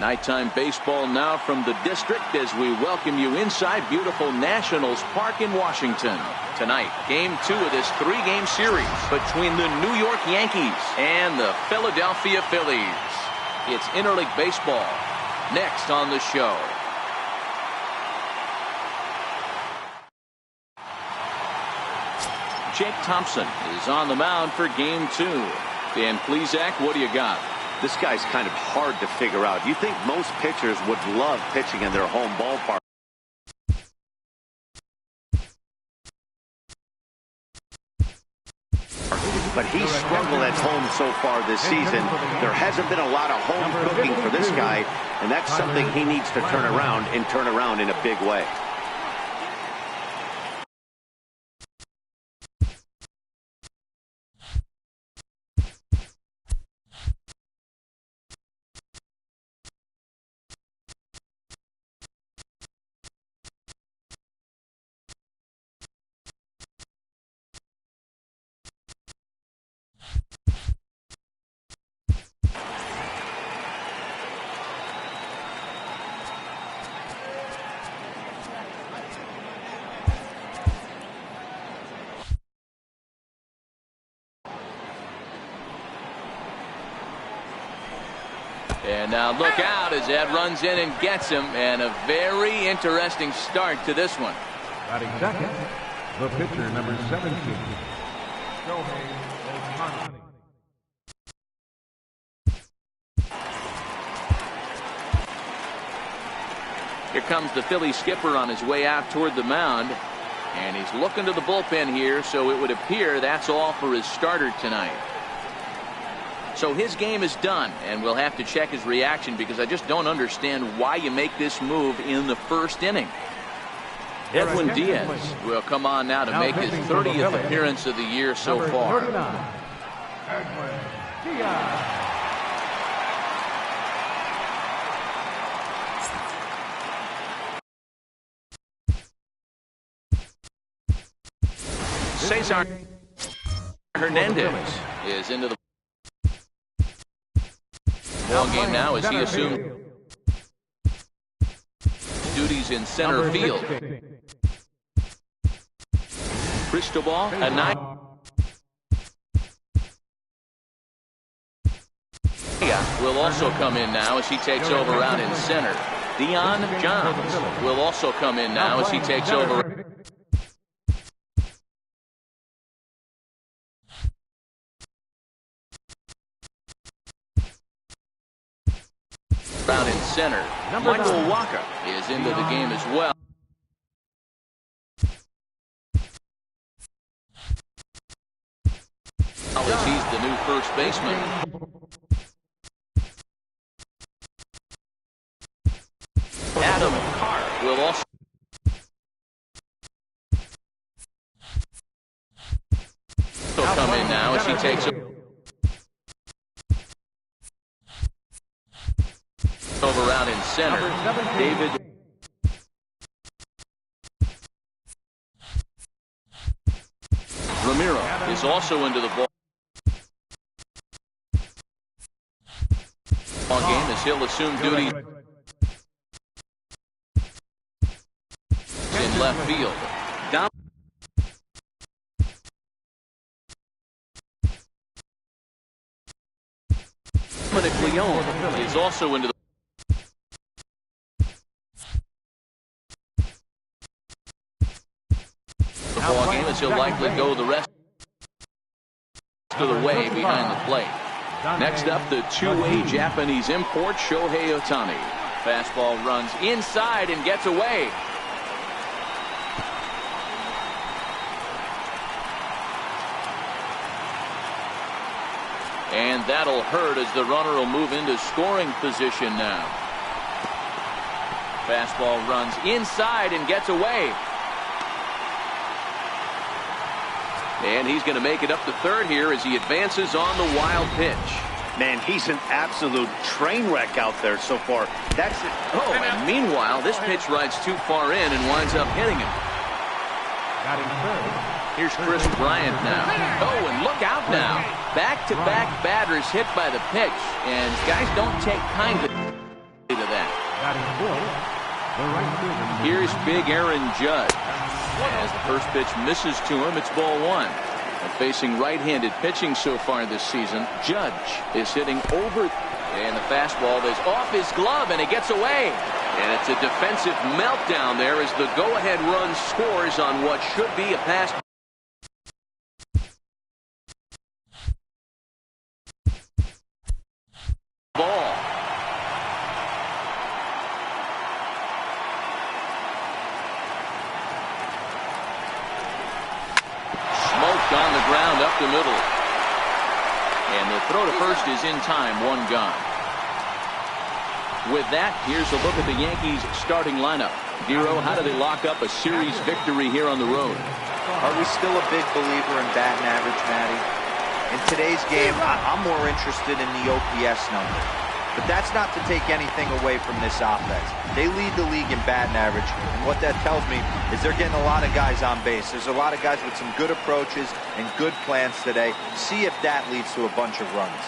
Nighttime baseball now from the district as we welcome you inside beautiful Nationals Park in Washington. Tonight, Game 2 of this 3-game series between the New York Yankees and the Philadelphia Phillies. It's interleague baseball next on the show. Jake Thompson is on the mound for Game 2. Dan Plesac, what do you got? This guy's kind of hard to figure out. You think most pitchers would love pitching in their home ballpark. But he's struggled at home so far this season. There hasn't been a lot of home cooking for this guy, and that's something he needs to turn around in a big way. And now look out as Ed runs in and gets him, and a very interesting start to this one. Batting second, the pitcher, number 17, Ohtani. Here comes the Philly skipper on his way out toward the mound, and he's looking to the bullpen here, so it would appear that's all for his starter tonight. So his game is done, and we'll have to check his reaction because I just don't understand why you make this move in the first inning. Edwin Diaz will come on now to make his 30th appearance of the year so far. Edwin Diaz. Cesar Hernandez is into the ball game now as he assumes duties in center field. Cristobal Anaya will also come in now as he takes over out in center. Dion Johns will also come in now as he takes over out in center. Michael Walker is into the game as well. As he's the new first baseman. Adam Carr will also come in now as he takes over out in center. David Ramiro is also into the ball game as he'll assume duty in left field. Dominic Leone is also into the ball game as he'll likely go the rest of the way behind the plate. Next up, the two-way Japanese import Shohei Ohtani. Fastball runs inside and gets away. And that'll hurt as the runner will move into scoring position now. Fastball runs inside and gets away. And he's going to make it up to third here as he advances on the wild pitch. Man, he's an absolute train wreck out there so far. That's it. Oh, and meanwhile, this pitch rides too far in and winds up hitting him. Here's Chris Bryant now. Oh, and look out now. Back-to-back batters hit by the pitch. And guys don't take kindly to Batting fourth, the right fielder. Here's big Aaron Judge. As the first pitch misses to him, it's ball one. And facing right-handed pitching so far this season, Judge is hitting over. And the fastball is off his glove, and it gets away. And it's a defensive meltdown there as the go-ahead run scores on what should be a pass. Ball. Smoked on the ground up the middle. And the throw to first is in time, one gone. With that, here's a look at the Yankees starting lineup. Giro, how do they lock up a series victory here on the road? Are we still a big believer in batting average, Matty? In today's game, I'm more interested in the OPS number. But that's not to take anything away from this offense. They lead the league in batting average, and what that tells me is they're getting a lot of guys on base. There's a lot of guys with some good approaches and good plans today. See if that leads to a bunch of runs.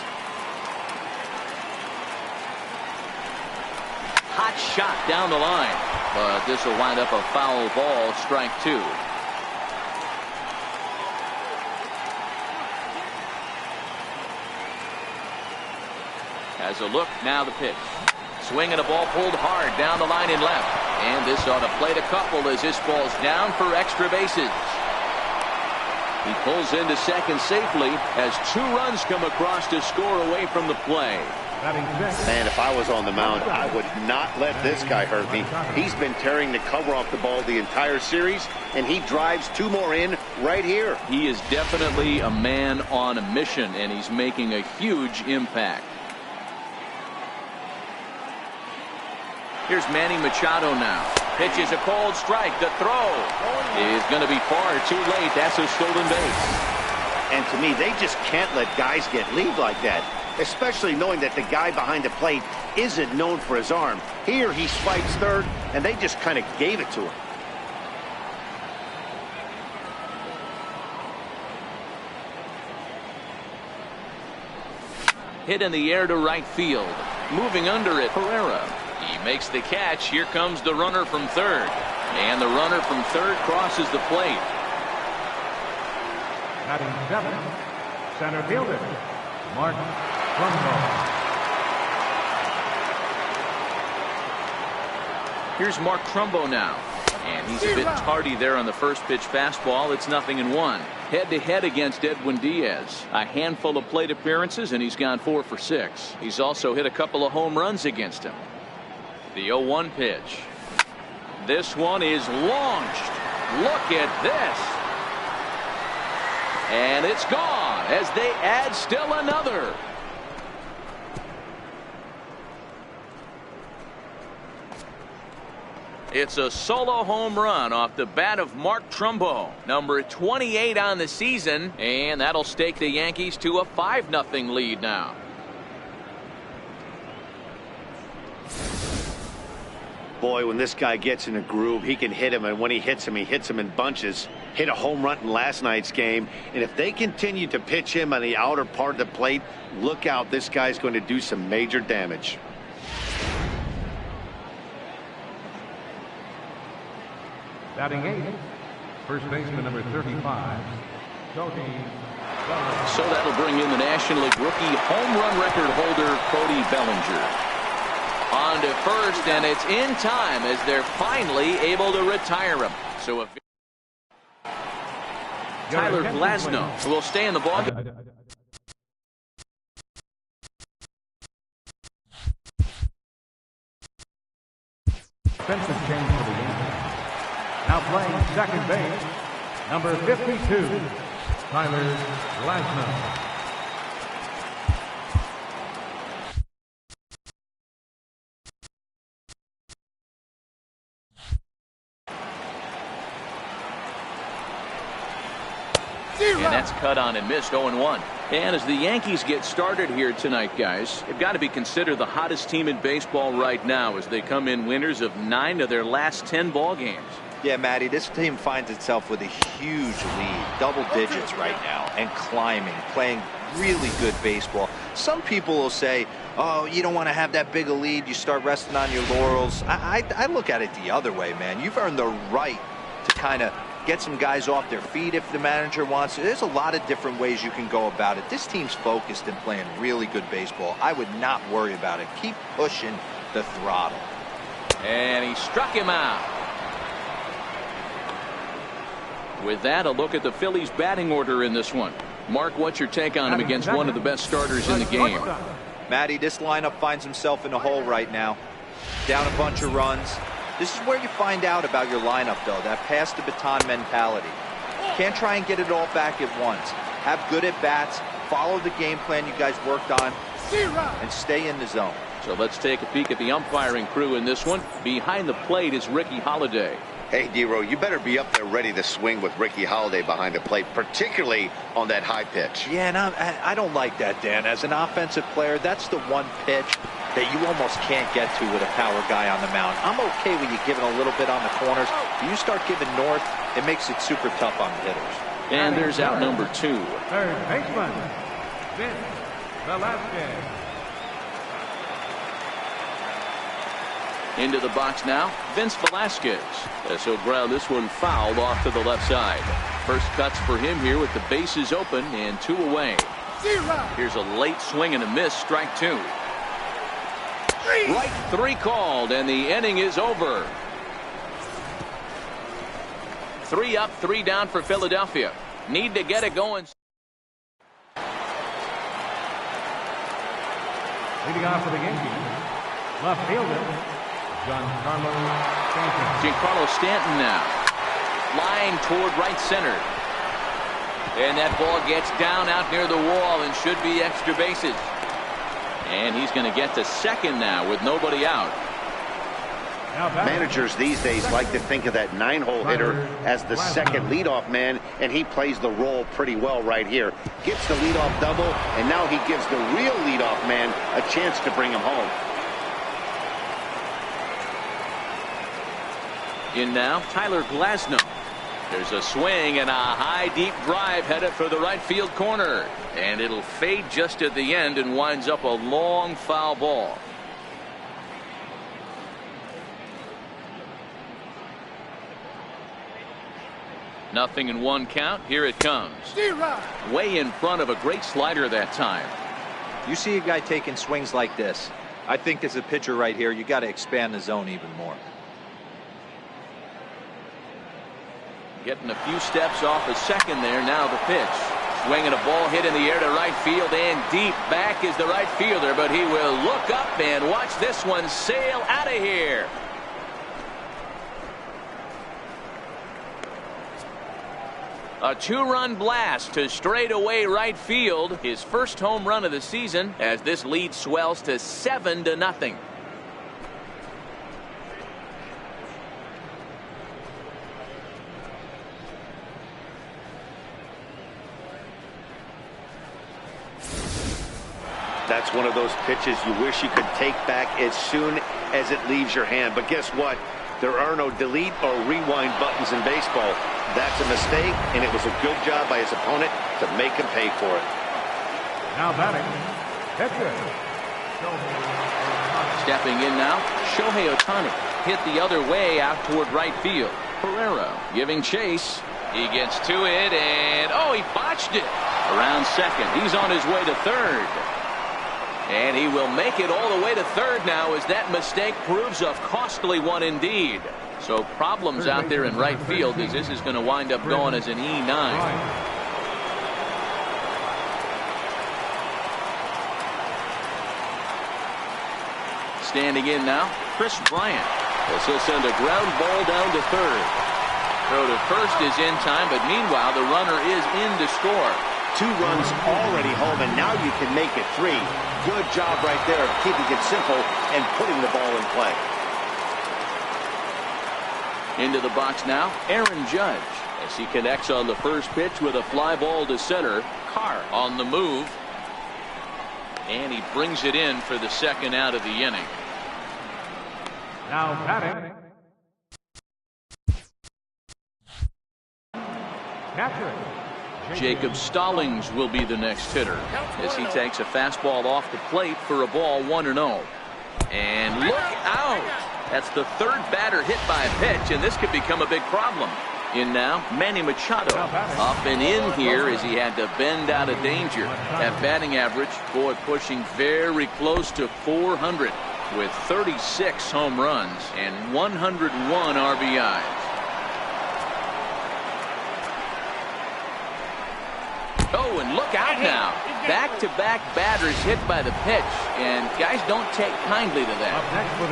Hot shot down the line, but this will wind up a foul ball, strike two. As a look, now the pitch. Swinging a ball pulled hard down the line in left. And this ought to plate a couple as this ball's down for extra bases. He pulls into second safely as 2 runs come across to score away from the play. Man, if I was on the mound, I would not let this guy hurt me. He's been tearing the cover off the ball the entire series, and he drives 2 more in right here. He is definitely a man on a mission, and he's making a huge impact. Here's Manny Machado now. Pitches a cold strike. The throw is going to be far too late. That's a stolen base. And to me, they just can't let guys get lead like that, especially knowing that the guy behind the plate isn't known for his arm. Here he spikes third, and they just kind of gave it to him. Hit in the air to right field. Moving under it, Herrera. He makes the catch. Here comes the runner from third. And the runner from third crosses the plate. Batting seventh, center fielder, Mark Trumbo. Here's Mark Trumbo now. And he's a bit tardy there on the first pitch fastball. It's 0-1. Head-to-head against Edwin Diaz. A handful of plate appearances, and he's gone 4 for 6. He's also hit a couple of home runs against him. The 0-1 pitch. This one is launched. Look at this. And it's gone as they add still another. It's a solo home run off the bat of Mark Trumbo, number 28 on the season, and that'll stake the Yankees to a 5-0 lead now. Boy, when this guy gets in a groove, he can hit him, and when he hits him in bunches. Hit a home run in last night's game, and if they continue to pitch him on the outer part of the plate, look out, this guy's going to do some major damage. Batting eighth, first baseman number 35, Cody. So that'll bring in the National League rookie home run record holder, Cody Bellinger. On to first, and it's in time as they're finally able to retire him. So if Tyler Glasnow will stay in the ball. Defensive change for the Yankees. Now playing second base, number 52, Tyler Glasnow. And that's cut on and missed. 0-1. And as the Yankees get started here tonight, guys, they've got to be considered the hottest team in baseball right now as they come in winners of 9 of their last 10 ball games. Yeah, Matty, this team finds itself with a huge lead, double digits right now, and climbing, playing really good baseball. Some people will say, oh, you don't want to have that big a lead, you start resting on your laurels. I look at it the other way, man. You've earned the right to kind of get some guys off their feet if the manager wants to. There's a lot of different ways you can go about it. This team's focused and playing really good baseball. I would not worry about it. Keep pushing the throttle. And he struck him out. With that, a look at the Phillies batting order in this one. Mark, what's your take on him against one of the best starters in the game? Matty, this lineup finds himself in a hole right now. Down a bunch of runs. This is where you find out about your lineup, though, that pass the baton mentality. Can't try and get it all back at once. Have good at-bats, follow the game plan you guys worked on, and stay in the zone. So let's take a peek at the umpiring crew in this one. Behind the plate is Ricky Holiday. Hey, D-Row, you better be up there ready to swing with Ricky Holiday behind the plate, particularly on that high pitch. Yeah, and I don't like that, Dan. As an offensive player, that's the one pitch that you almost can't get to with a power guy on the mound. I'm okay with you giving a little bit on the corners. If you start giving north, it makes it super tough on the hitters. And there's out number 2. Third baseman, Vince Velasquez. Into the box now, Vince Velasquez. As he'll ground this one foul off to the left side. First cuts for him here with the bases open and 2 away. Here's a late swing and a miss, strike 2. Right 3 called, and the inning is over. 3 up, 3 down for Philadelphia. Need to get it going. Leading off for the Yankees, left fielder, Giancarlo Stanton now. Line toward right center. And that ball gets down out near the wall and should be extra bases. And he's going to get to second now with nobody out. Managers these days like to think of that 9-hole hitter as the second leadoff man, and he plays the role pretty well right here. Gets the leadoff double, and now he gives the real leadoff man a chance to bring him home. In now, Tyler Glasnow. There's a swing and a high deep drive headed for the right field corner. And it'll fade just at the end and winds up a long foul ball. Nothing in 1 count. Here it comes. Way in front of a great slider that time. You see a guy taking swings like this. I think as a pitcher right here, you got to expand the zone even more. Getting a few steps off a second there. Now the pitch. Swinging a ball hit in the air to right field, and deep back is the right fielder, but he will look up and watch this one sail out of here. A 2-run blast to straightaway right field. His first home run of the season as this lead swells to 7-0. That's one of those pitches you wish you could take back as soon as it leaves your hand. But guess what? There are no delete or rewind buttons in baseball. That's a mistake, and it was a good job by his opponent to make him pay for it. Now batting, pitcher. Stepping in now, Shohei Ohtani. Hit the other way out toward right field. Pereira giving chase. He gets to it, and oh, he botched it. Around second. He's on his way to third. And he will make it all the way to third now as that mistake proves a costly one indeed. So problems out there in right field as this is going to wind up going as an E9. Standing in now, Chris Bryant. This will send a ground ball down to third. Throw to first is in time, but meanwhile the runner is in to score. 2 runs already home, and now you can make it 3. Good job right there of keeping it simple and putting the ball in play. Into the box now, Aaron Judge. As he connects on the first pitch with a fly ball to center. Carr on the move. And he brings it in for the second out of the inning. Now batting, Catcher. Jacob Stallings will be the next hitter as he takes a fastball off the plate for a ball 1-0. And look out! That's the third batter hit by a pitch, and this could become a big problem. In now, Manny Machado. Up and in here as he had to bend out of danger. That batting average, boy, pushing very close to 400 with 36 home runs and 101 RBIs. Oh, and look out now. Back-to-back batters hit by the pitch, and guys don't take kindly to that.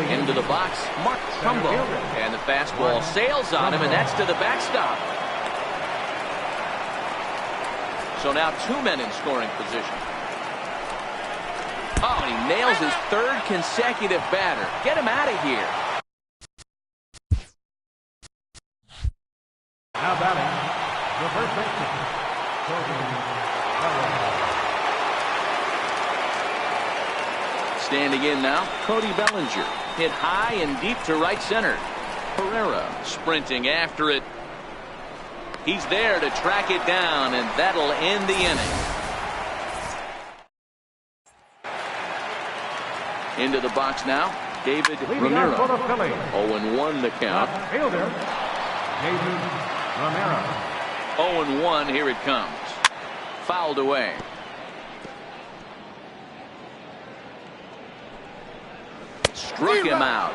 Into the box, Mark Trumbo, and the fastball sails on him, and that's to the backstop. So now 2 men in scoring position. Oh, and he nails his third consecutive batter. Get him out of here. Now batting, the first baseman. Standing in now, Cody Bellinger. Hit high and deep to right center. Herrera sprinting after it. He's there to track it down, and that'll end the inning. Into the box now, David Romero. 0-1 the count. Fielder, David Romero. 0-1, here it comes. Fouled away. Struck him out.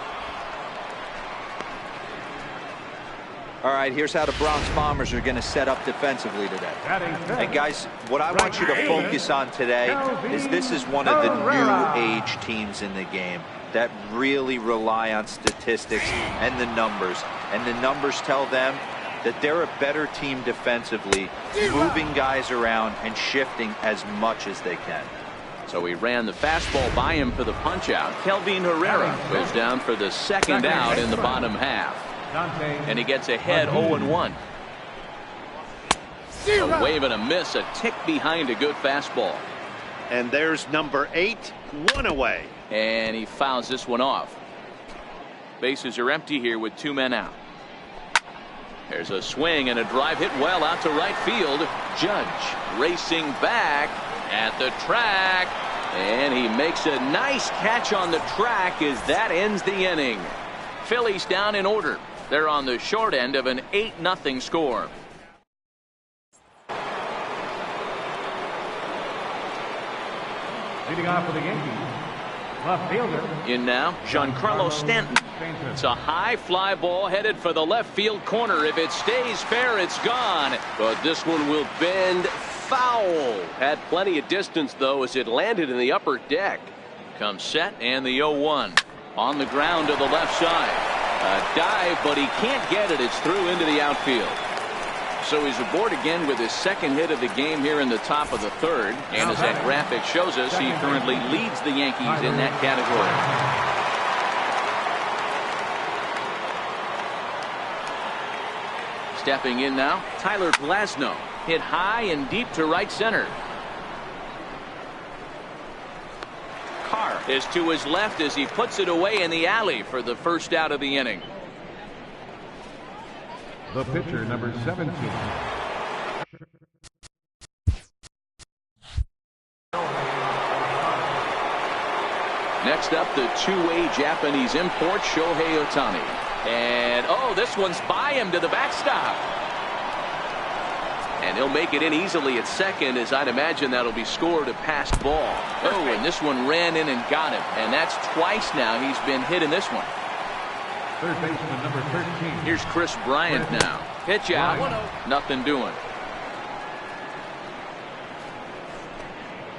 All right, here's how the Bronx Bombers are going to set up defensively today. And guys, what I want you to focus on today is this is one of the new age teams in the game that really rely on statistics and the numbers. And the numbers tell them that they're a better team defensively, moving guys around and shifting as much as they can. So he ran the fastball by him for the punch out. Kelvin Herrera goes down for the second out in the bottom half. And he gets ahead 0-1. A wave and a miss, a tick behind a good fastball. And there's number 8, 1 away. And he fouls this one off. Bases are empty here with 2 men out. There's a swing and a drive hit well out to right field. Judge racing back at the track, and he makes a nice catch on the track as that ends the inning. Phillies down in order. They're on the short end of an 8-0 score. Leading off for the Yankees, left fielder. In now, Giancarlo Stanton. It's a high fly ball headed for the left field corner. If it stays fair, it's gone. But this one will bend foul. Had plenty of distance, though, as it landed in the upper deck. Comes set, and the 0-1. On the ground to the left side. A dive, but he can't get it. It's through into the outfield. So he's aboard again with his second hit of the game here in the top of the third. And as that graphic shows us, he currently leads the Yankees in that category. Stepping in now, Tyler Glasnow. Hit high and deep to right center. Carr is to his left as he puts it away in the alley for the first out of the inning. The pitcher, number 17. Next up, the two-way Japanese import, Shohei Ohtani. And, oh, this one's by him to the backstop. And he'll make it in easily at second, as I'd imagine that'll be scored a passed ball. Oh, and this one ran in and got him. And that's twice now he's been hit in this one. Third baseman, number 13. Here's Chris Bryant now. Pitch out. Nothing doing.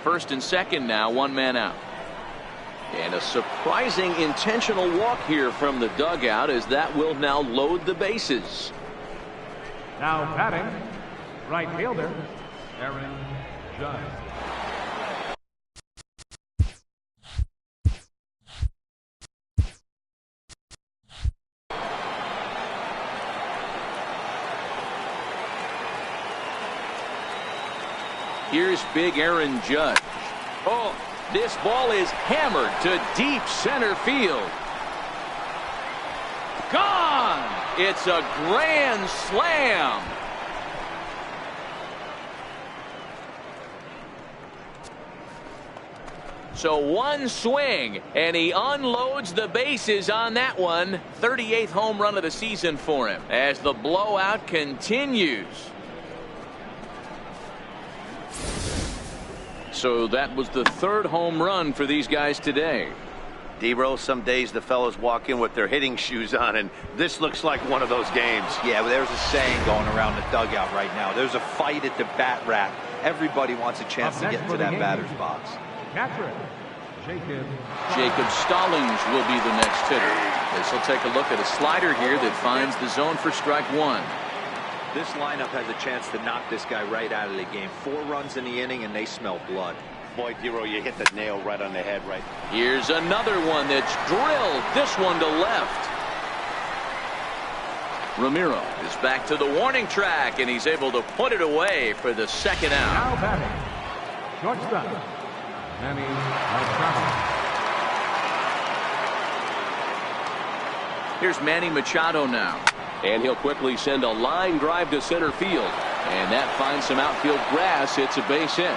First and second now, 1 man out. And a surprising intentional walk here from the dugout, as that will now load the bases. Now batting, right fielder, Aaron Judge. Here's big Aaron Judge. Oh, this ball is hammered to deep center field. Gone! It's a grand slam. So one swing, and he unloads the bases on that one. 38th home run of the season for him as the blowout continues. So that was the third home run for these guys today. D-Rose, some days the fellows walk in with their hitting shoes on, and this looks like one of those games. Yeah, but there's a saying going around the dugout right now. There's a fight at the bat rack. Everybody wants a chance to get into that batter's box. Jacob Stallings will be the next hitter. This will take a look at a slider here that finds the zone for strike one. This lineup has a chance to knock this guy right out of the game. 4 runs in the inning, and they smell blood. Boy, D-Rose, you hit the nail right on the head right. Here's another one that's drilled. This one to left. Ramiro is back to the warning track, and he's able to put it away for the second out. Now batting, shortstop, Manny Machado. Here's Manny Machado now. And he'll quickly send a line drive to center field. And that finds some outfield grass. It's a base hit.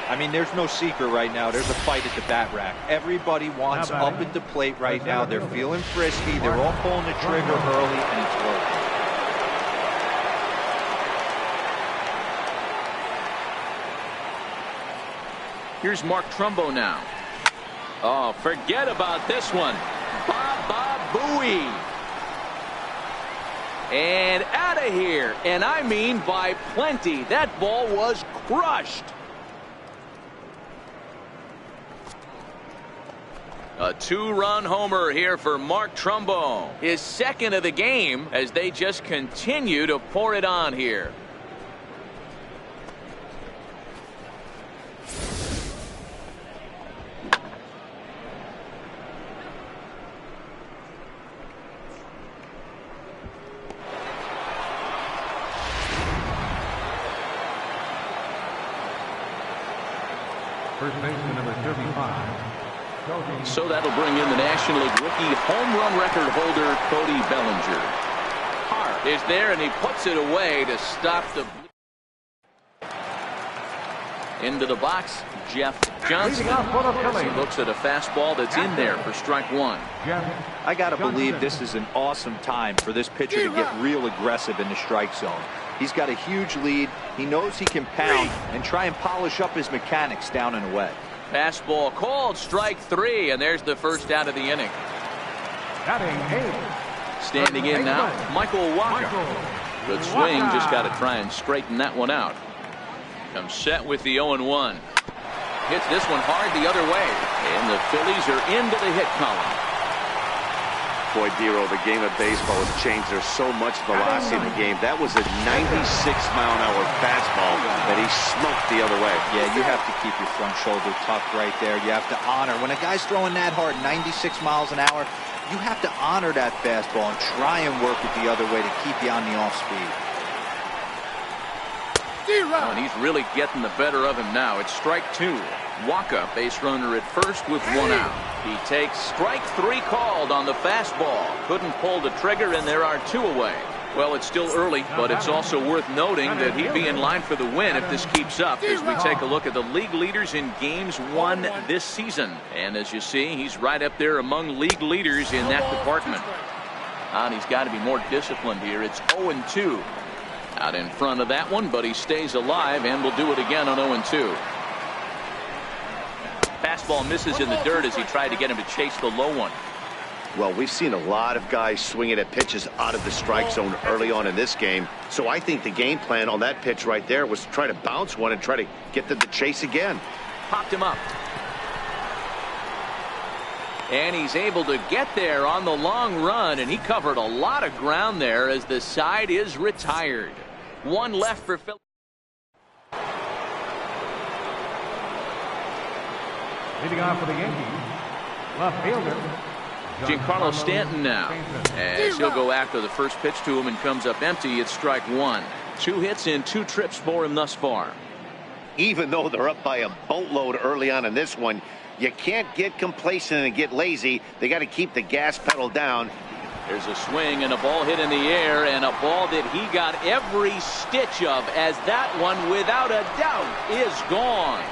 I mean, there's no secret right now. There's a fight at the bat rack. Everybody wants up at the plate right now. They're feeling frisky. They're all pulling the trigger early, and it's working. Here's Mark Trumbo now. Oh, forget about this one. Baba Booey. And out of here. And I mean by plenty. That ball was crushed. A 2-run homer here for Mark Trumbo. His second of the game as they just continue to pour it on here. First baseman number 35. So that'll bring in the National League rookie home run record holder Cody Bellinger. Hart is there, and he puts it away to stop the. Into the box, Jeff Johnson. He looks at a fastball that's in there for strike one. I got to believe this is an awesome time for this pitcher to get real aggressive in the strike zone. He's got a huge lead. He knows he can pound and try and polish up his mechanics down and away. Fastball called, strike 3, and there's the first out of the inning. Standing in now, Michael Wacha. Good swing, just got to try and straighten that one out. Comes set with the 0-1. Hits this one hard the other way, and the Phillies are into the hit column. Boy, D-Rose, the game of baseball has changed. There's so much velocity in the game. That was a 96-mile-an-hour fastball that he smoked the other way. Yeah, you have to keep your front shoulder tucked right there. You have to honor. When a guy's throwing that hard, 96 miles an hour, you have to honor that fastball and try and work it the other way to keep you on the off speed. Oh, and he's really getting the better of him now. It's strike 2. Wacha, base runner at first with 1 out. He takes strike 3 called on the fastball. Couldn't pull the trigger, and there are 2 away. Well, it's still early, but it's also worth noting that he'd be in line for the win if this keeps up as we take a look at the league leaders in games won this season. And as you see, he's right up there among league leaders in that department. And he's got to be more disciplined here. It's 0-2. Out in front of that one, but he stays alive and will do it again on 0-2. Fastball misses in the dirt as he tried to get him to chase the low one. Well, we've seen a lot of guys swinging at pitches out of the strike zone early on in this game. So I think the game plan on that pitch right there was to try to bounce one and try to get them to chase again. Popped him up. And he's able to get there on the long run, and he covered a lot of ground there as the side is retired. 1 left for Philly. Leading off for the Yankees, left fielder Giancarlo Stanton now, as he'll go after the first pitch to him and comes up empty. It's strike 1. 2 hits in 2 trips for him thus far. Even though they're up by a boatload early on in this one, you can't get complacent and get lazy. They got to keep the gas pedal down. There's a swing and a ball hit in the air, and a ball that he got every stitch of, as that one without a doubt is gone.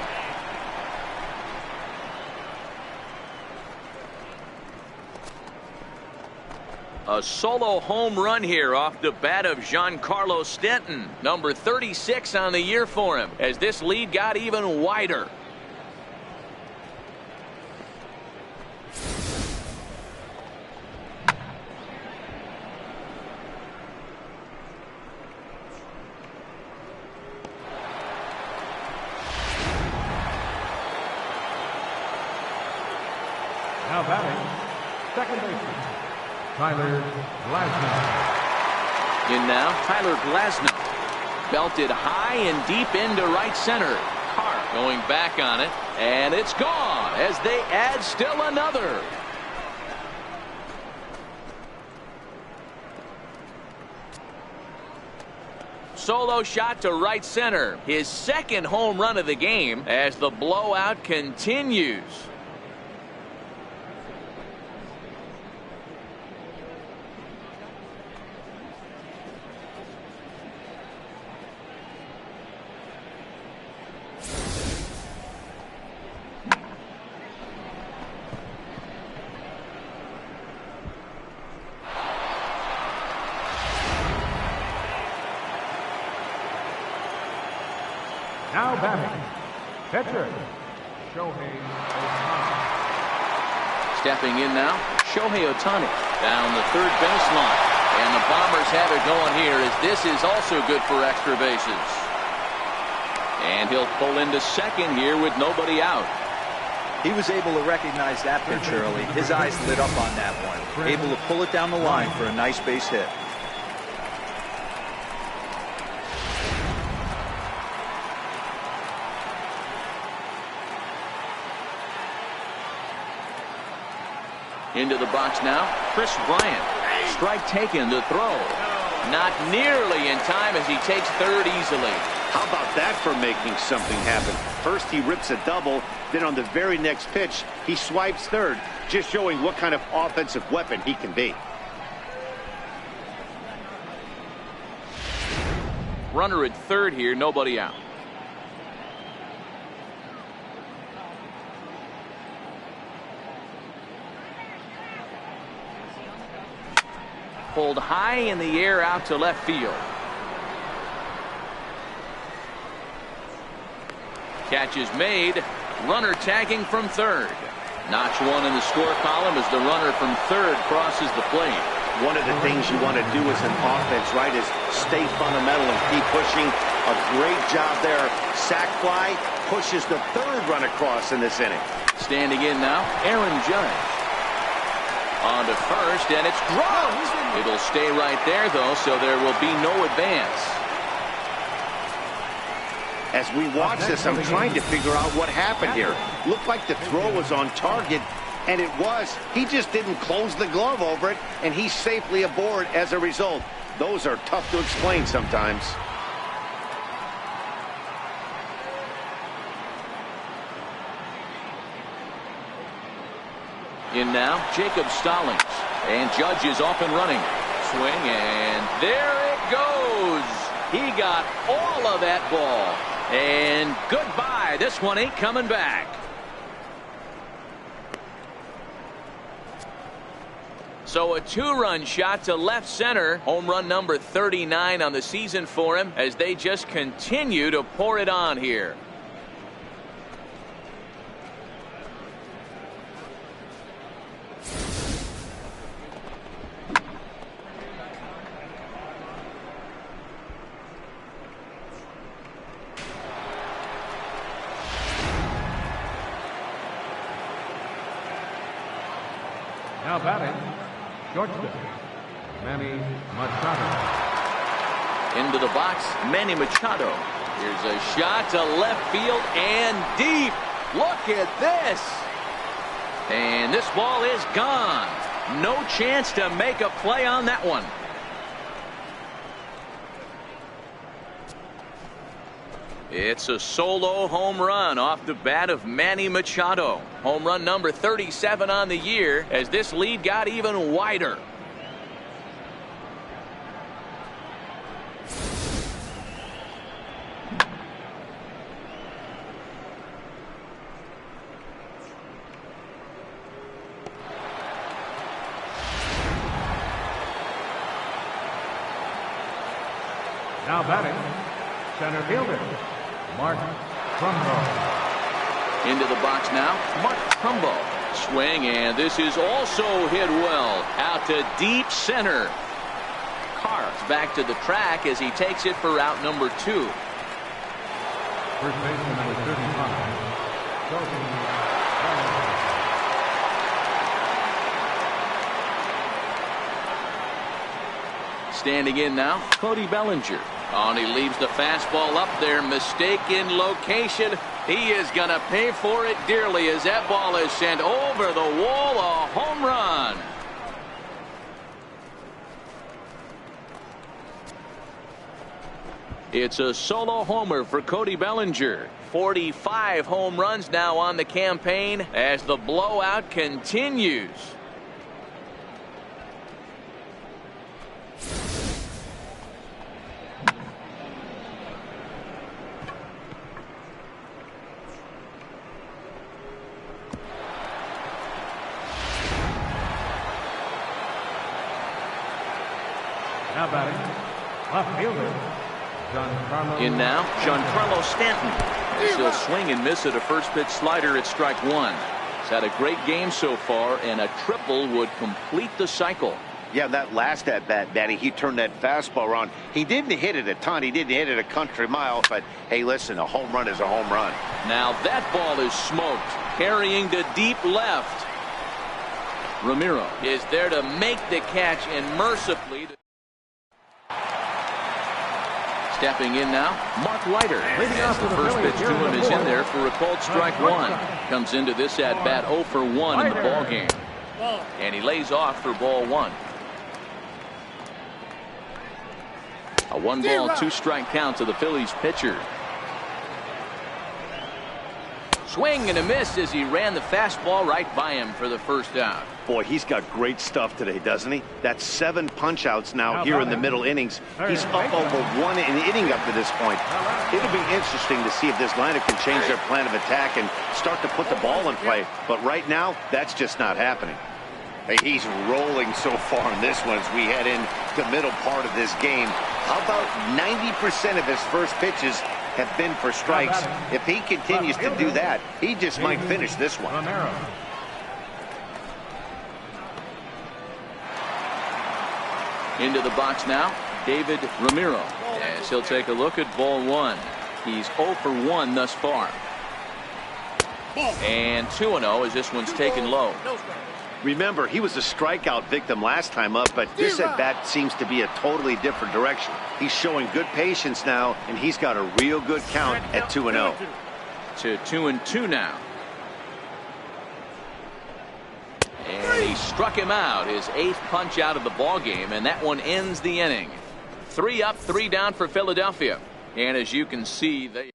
A solo home run here off the bat of Giancarlo Stanton, number 36 on the year for him, as this lead got even wider. Now batting, second baseman, Tyler Glasnow. In now, Tyler Glasnow. Belted high and deep into right center. Carr going back on it, and it's gone as they add still another. Solo shot to right center. His second home run of the game as the blowout continues. Now batting, pitcher, Shohei Ohtani. Stepping in now, Shohei Ohtani down the third baseline. And the Bombers have it going here as this is also good for extra bases. And he'll pull into second here with nobody out. He was able to recognize that pitch early. His eyes lit up on that one. Able to pull it down the line for a nice base hit. Into the box now, Chris Bryant. Strike taken, the throw. Not nearly in time as he takes third easily. How about that for making something happen? First he rips a double, then on the very next pitch he swipes third, just showing what kind of offensive weapon he can be. Runner at third here, nobody out. Pulled high in the air out to left field. Catch is made. Runner tagging from third. Notch one in the score column as the runner from third crosses the plate. One of the things you want to do as an offense, right, is stay fundamental and keep pushing. A great job there. Sac fly pushes the third run across in this inning. Standing in now, Aaron Judge. On to first, and it's dropped. It'll stay right there, though, so there will be no advance. As we watch this, I'm trying to figure out what happened here. Looked like the throw was on target, and it was. He just didn't close the glove over it, and he's safely aboard as a result. Those are tough to explain sometimes. In now, Jacob Stallings. And Judge is off and running. Swing, and there it goes. He got all of that ball. And goodbye. This one ain't coming back. So a two-run shot to left center. Home run number 39 on the season for him as they just continue to pour it on here. Now batting, shortstop, Manny Machado. Into the box, Manny Machado. Here's a shot to left field and deep. Look at this. And this ball is gone. No chance to make a play on that one. It's a solo home run off the bat of Manny Machado. Home run number 37 on the year as this lead got even wider. Now batting, center fielder, Mark Trumbo. Into the box now, Mark Trumbo. Swing, and this is also hit well. Out to deep center. Carves back to the track as he takes it for out number 2. First baseman number 35. Standing in now, Cody Bellinger. Oh, and he leaves the fastball up there. Mistaken location. He is going to pay for it dearly as that ball is sent over the wall. A home run. It's a solo homer for Cody Bellinger. 45 home runs now on the campaign as the blowout continues. Now batting, left fielder, Giancarlo. In now, Giancarlo Stanton. As he'll swing and miss at a first pitch slider at strike 1. He's had a great game so far, and a triple would complete the cycle. Yeah, that last at bat, Daddy, he turned that fastball around. He didn't hit it a ton. He didn't hit it a country mile. But, hey, listen, a home run is a home run. Now that ball is smoked. Carrying to deep left. Ramiro is there to make the catch, and mercifully. Stepping in now, Mark Leiter. As the first pitch to him is in there for a called strike 1. Comes into this at bat 0 for 1 in the ball game. And he lays off for ball 1. A 1-ball, 2-strike count to the Phillies pitcher. Swing and a miss as he ran the fastball right by him for the first out. Boy, he's got great stuff today, doesn't he? That's 7 punch-outs now here in the middle innings. He's up over 1 inning up to this point. It'll be interesting to see if this lineup can change their plan of attack and start to put the ball in play. But right now, that's just not happening. Hey, he's rolling so far in this one as we head in the middle part of this game. How about 90% of his first pitches have been for strikes? If he continues to do that, he just might finish this one. Into the box now, David Ramiro. As he'll take a look at ball 1. He's 0 for 1 thus far. And 2-0 as this one's taken low. Remember, he was a strikeout victim last time up, but this at-bat seems to be a totally different direction. He's showing good patience now, and he's got a real good count at 2-0. To 2-2 now. And he struck him out, his 8th punch out of the ball game, and that one ends the inning. 3 up, 3 down for Philadelphia. And as you can see, they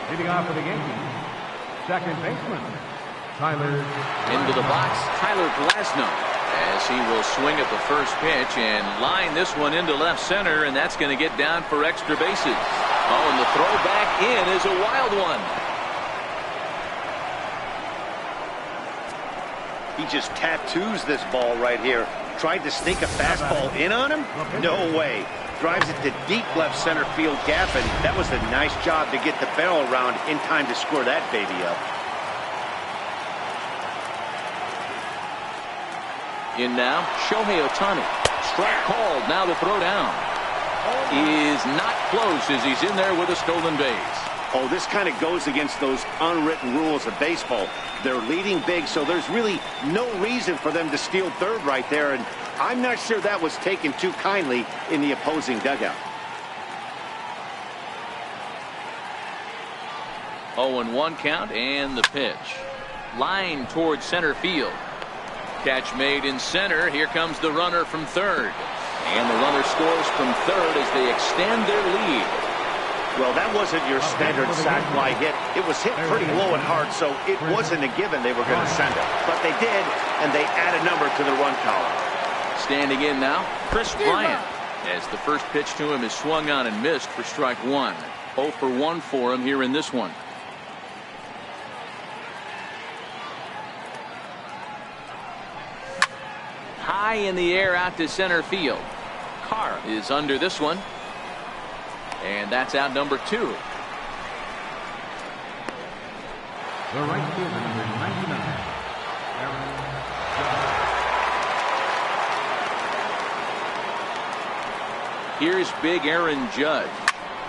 leading off for the game, second baseman, Tyler. Into the box, Tyler Glasnow, as he will swing at the first pitch and line this one into left center, and that's going to get down for extra bases. Oh, and the throw back in is a wild one. He just tattoos this ball right here. Tried to sneak a fastball in on him? No way. Drives it to deep left center field gap, and that was a nice job to get the barrel around in time to score that baby up. In now, Shohei Ohtani. Strike called, now the throw down. Is not close as he's in there with a stolen base. Oh, this kind of goes against those unwritten rules of baseball. They're leading big, so there's really no reason for them to steal third right there, and I'm not sure that was taken too kindly in the opposing dugout. 0-1 count and the pitch. Line towards center field. Catch made in center. Here comes the runner from third. And the runner scores from third as they extend their lead. Well, that wasn't your standard sac fly hit. It was hit pretty low and hard, so it wasn't a given they were going to send it. But they did, and they add a number to the run column. Standing in now, Chris Bryant. As the first pitch to him is swung on and missed for strike 1. 0 for 1 for him here in this one. high in the air out to center field. Carr is under this one. And that's out number 2. The right fielder, number 99, Aaron Judge. Here's big Aaron Judge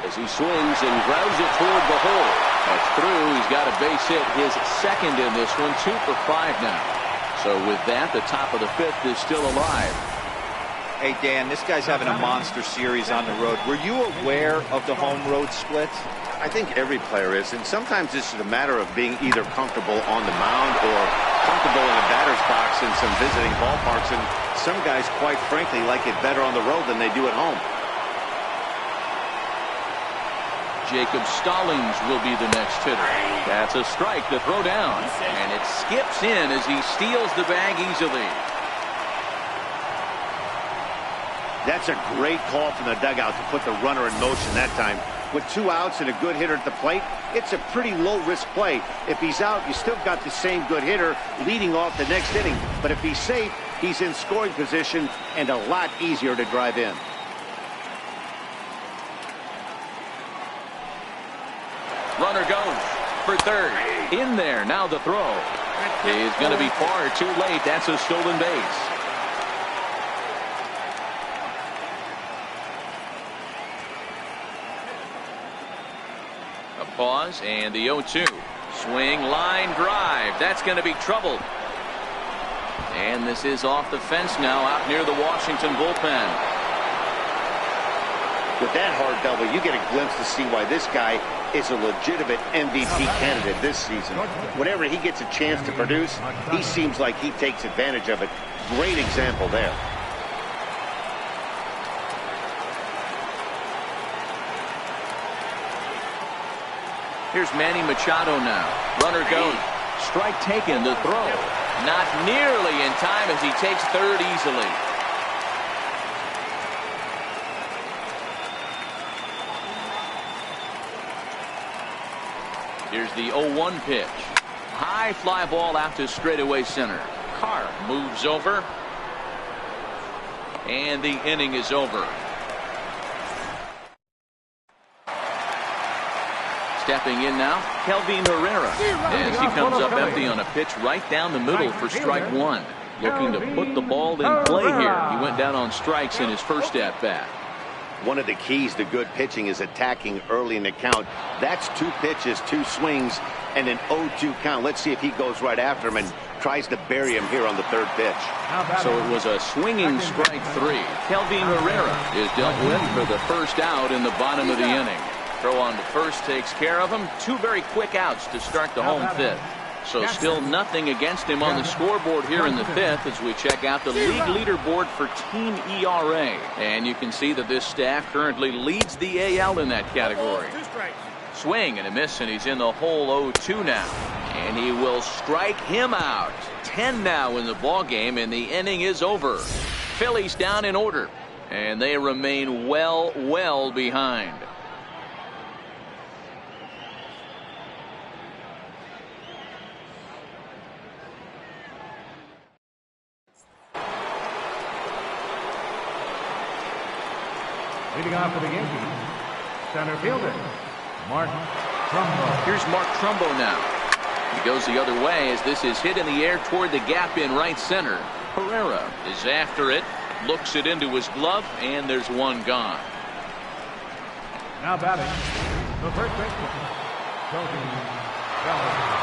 as he swings and grounds it toward the hole. That's through. He's got a base hit, his second in this one, 2 for 5 now. So with that, the top of the 5th is still alive. Hey, Dan, this guy's having a monster series on the road. Were you aware of the home-road splits? I think every player is, and sometimes this is a matter of being either comfortable on the mound or comfortable in a batter's box in some visiting ballparks, and some guys, quite frankly, like it better on the road than they do at home. Jacob Stallings will be the next hitter. That's a strike to throw down, and it skips in as he steals the bag easily. That's a great call from the dugout to put the runner in motion that time. With 2 outs and a good hitter at the plate, it's a pretty low-risk play. If he's out, you still got the same good hitter leading off the next inning. But if he's safe, he's in scoring position and a lot easier to drive in. Runner goes for third. In there, now the throw. He's going to be far too late. That's a stolen base. A pause and the 0-2. Swing, line, drive. That's going to be trouble. And this is off the fence now out near the Washington bullpen. With that hard double, you get a glimpse to see why this guy is a legitimate MVP candidate this season. Whenever he gets a chance to produce, he seems like he takes advantage of it. Great example there. Here's Manny Machado now. Runner goes. Strike taken, the throw. Not nearly in time as he takes third easily. Here's the 0-1 pitch. High fly ball out to straightaway center. Carr moves over. And the inning is over. Stepping in now, Kelvin Herrera, as he comes up empty on a pitch right down the middle for strike 1. Looking to put the ball in play here. He went down on strikes in his first at-bat. One of the keys to good pitching is attacking early in the count. That's 2 pitches, 2 swings, and an 0-2 count. Let's see if he goes right after him and tries to bury him here on the 3rd pitch. So it was a swinging strike 3. Kelvin Herrera is dealt with for the first out in the bottom of the inning. Throw on to first takes care of him. 2 very quick outs to start the home 5th. So still nothing against him on the scoreboard here in the 5th as we check out the league leaderboard for team ERA. And you can see that this staff currently leads the AL in that category. Swing and a miss, and he's in the hole 0-2 now. And he will strike him out. 10 now in the ball game, and the inning is over. Phillies down in order, and they remain well behind. Leading off for the Yankees, center fielder, Mark Trumbo. Here's Mark Trumbo now. He goes the other way as this is hit in the air toward the gap in right center. Herrera is after it, looks it into his glove, and there's one gone. Now batting, the first baseman, Cody Bellinger.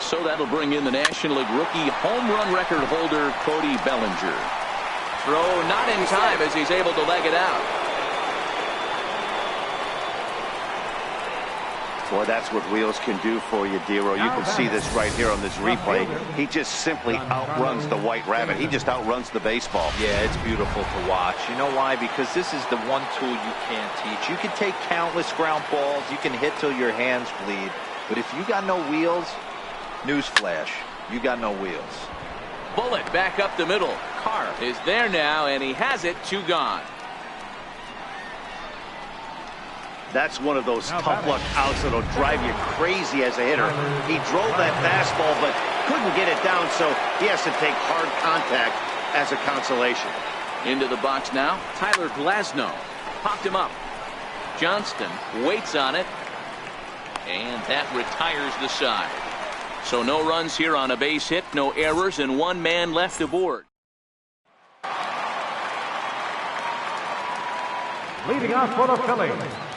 So that'll bring in the National League rookie home run record holder Cody Bellinger. Throw not in time as he's able to leg it out. Boy, that's what wheels can do for you, Dero. You can see this right here on this replay. He just simply outruns the White Rabbit. He just outruns the baseball. Yeah, it's beautiful to watch. You know why? Because this is the one tool you can't teach. You can take countless ground balls. You can hit till your hands bleed. But if you got no wheels, newsflash, you got no wheels. Bullet back up the middle. Carr is there now, and he has it. 2 gone. That's one of those tough luck outs that'll drive you crazy as a hitter. He drove that fastball, but couldn't get it down, so he has to take hard contact as a consolation. Into the box now, Tyler Glasnow. Popped him up. Johnston waits on it, and that retires the side. So no runs here on a base hit, no errors, and one man left aboard. Leading off for the Phillies,